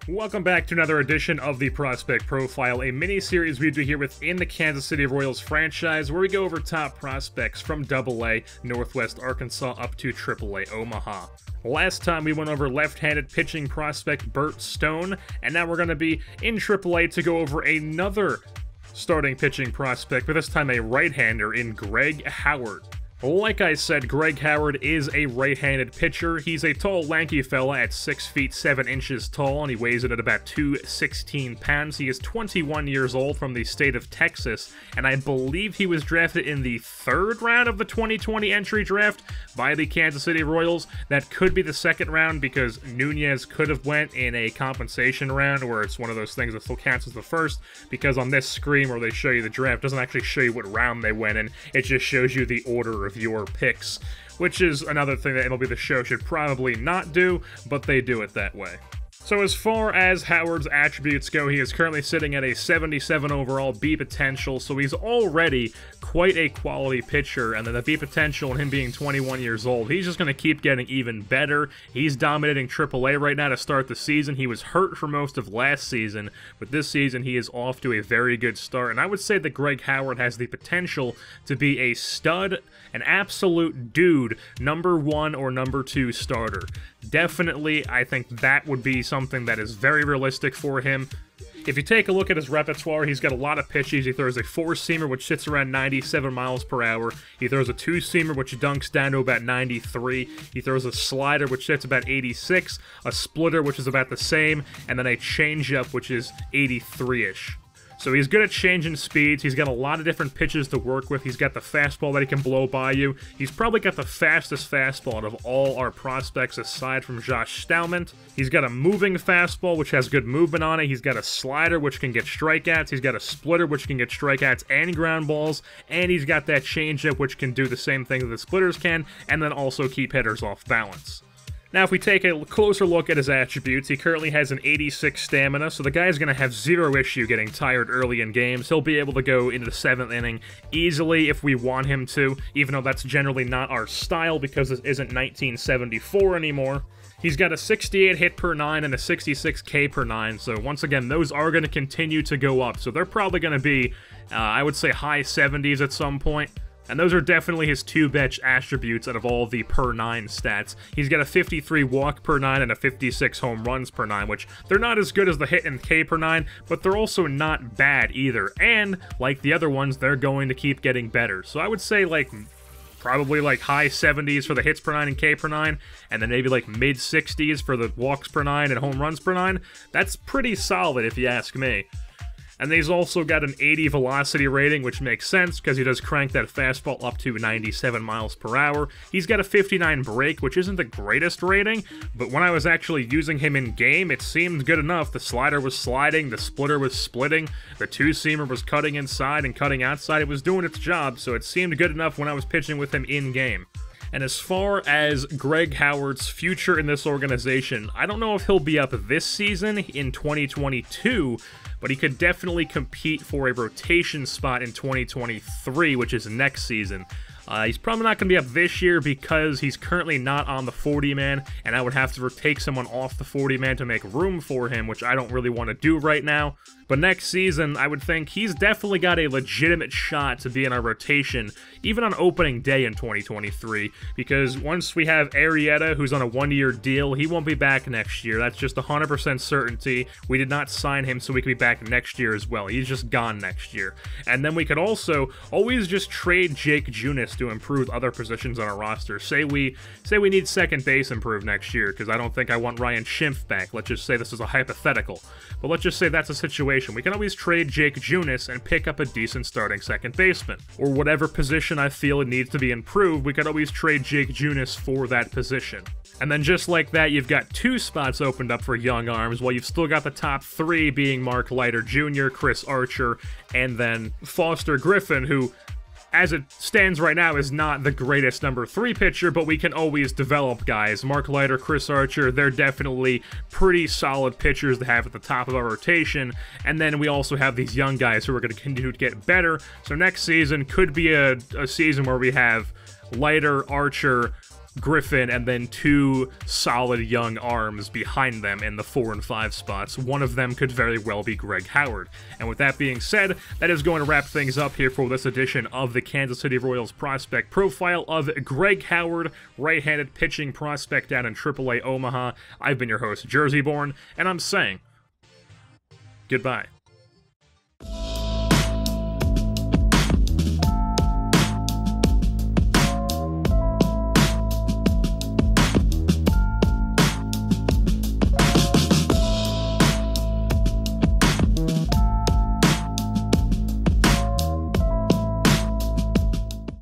Welcome back to another edition of the Prospect Profile, a mini-series we do here within the Kansas City Royals franchise, where we go over top prospects from AA, Northwest Arkansas, up to AAA, Omaha. Last time we went over left-handed pitching prospect Bert Stone, and now we're going to be in AAA to go over another starting pitching prospect, but this time a right-hander in Greg Howard. Like I said, Greg Howard is a right-handed pitcher. He's a tall, lanky fella at 6 feet 7 inches tall, and he weighs in at about 216 pounds. He is 21 years old, from the state of Texas, and I believe he was drafted in the 3rd round of the 2020 entry draft by the Kansas City Royals. That could be the 2nd round, because Nunez could have went in a compensation round, where it's one of those things that still counts as the 1st, because on this screen where they show you the draft, it doesn't actually show you what round they went in, it just shows you the order of your picks, which is another thing that MLB The Show should probably not do, but they do it that way. So as far as Howard's attributes go, he is currently sitting at a 77 overall B potential, so he's already quite a quality pitcher, and then the B potential and him being 21 years old, he's just going to keep getting even better. He's dominating AAA right now to start the season. He was hurt for most of last season, but this season he is off to a very good start, and I would say that Greg Howard has the potential to be a stud, an absolute dude, #1 or #2 starter. Definitely, I think that would be something that is very realistic for him. If you take a look at his repertoire, he's got a lot of pitches. He throws a 4-seamer, which sits around 97 miles per hour. He throws a 2-seamer, which dunks down to about 93. He throws a slider, which sits about 86, a splitter, which is about the same, and then a changeup, which is 83-ish. So he's good at changing speeds. He's got a lot of different pitches to work with. He's got the fastball that he can blow by you. He's probably got the fastest fastball out of all our prospects aside from Josh Stallman. He's got a moving fastball, which has good movement on it. He's got a slider, which can get strikeouts. He's got a splitter, which can get strikeouts and ground balls. And he's got that changeup, which can do the same thing that the splitters can, and then also keep hitters off balance. Now, if we take a closer look at his attributes, he currently has an 86 stamina, so the guy's going to have zero issue getting tired early in games. He'll be able to go into the 7th inning easily if we want him to, even though that's generally not our style because this isn't 1974 anymore. He's got a 68 hit per 9 and a 66 K per 9, so once again, those are going to continue to go up. So they're probably going to be, I would say, high 70s at some point. And those are definitely his 2 best attributes out of all the per 9 stats. He's got a 53 walk per 9 and a 56 home runs per 9, which they're not as good as the hit and K per 9, but they're also not bad either. And, like the other ones, they're going to keep getting better. So I would say, probably high 70s for the hits per 9 and K per 9, and then maybe mid 60s for the walks per 9 and home runs per 9. That's pretty solid if you ask me. And he's also got an 80 velocity rating, which makes sense because he does crank that fastball up to 97 miles per hour. He's got a 59 break, which isn't the greatest rating, but when I was actually using him in game, it seemed good enough. The slider was sliding, the splitter was splitting, the 2-seamer was cutting inside and cutting outside. It was doing its job, so it seemed good enough when I was pitching with him in game. And as far as Greg Howard's future in this organization, I don't know if he'll be up this season in 2022, but he could definitely compete for a rotation spot in 2023, which is next season. He's probably not going to be up this year because he's currently not on the 40-man, and I would have to take someone off the 40-man to make room for him, which I don't really want to do right now. But next season, I would think he's definitely got a legitimate shot to be in our rotation, even on opening day in 2023, because once we have Arrieta, who's on a 1-year deal, he won't be back next year. That's just 100% certainty. We did not sign him so we could be back next year as well. He's just gone next year. And then we could also always just trade Jake Junis to improve other positions on our roster. Say we need second base improved next year, because I don't think I want Ryan Schimpf back. Let's just say this is a hypothetical. But let's just say that's a situation. We can always trade Jake Junis and pick up a decent starting second baseman. Or whatever position I feel it needs to be improved, we could always trade Jake Junis for that position. And then just like that, you've got 2 spots opened up for young arms, while you've still got the top 3 being Mark Leiter Jr., Chris Archer, and then Foster Griffin, who, as it stands right now, is not the greatest #3 pitcher, but we can always develop guys. Mark Leiter, Chris Archer, they're definitely pretty solid pitchers to have at the top of our rotation. And then we also have these young guys who are going to continue to get better. So next season could be a season where we have Leiter, Archer, Griffin, and then 2 solid young arms behind them in the 4 and 5 spots. One of them could very well be Greg Howard. And with that being said, that is going to wrap things up here for this edition of the Kansas City Royals prospect profile of Greg Howard, right-handed pitching prospect down in AAA Omaha. I've been your host, Jersey Born, and I'm saying goodbye.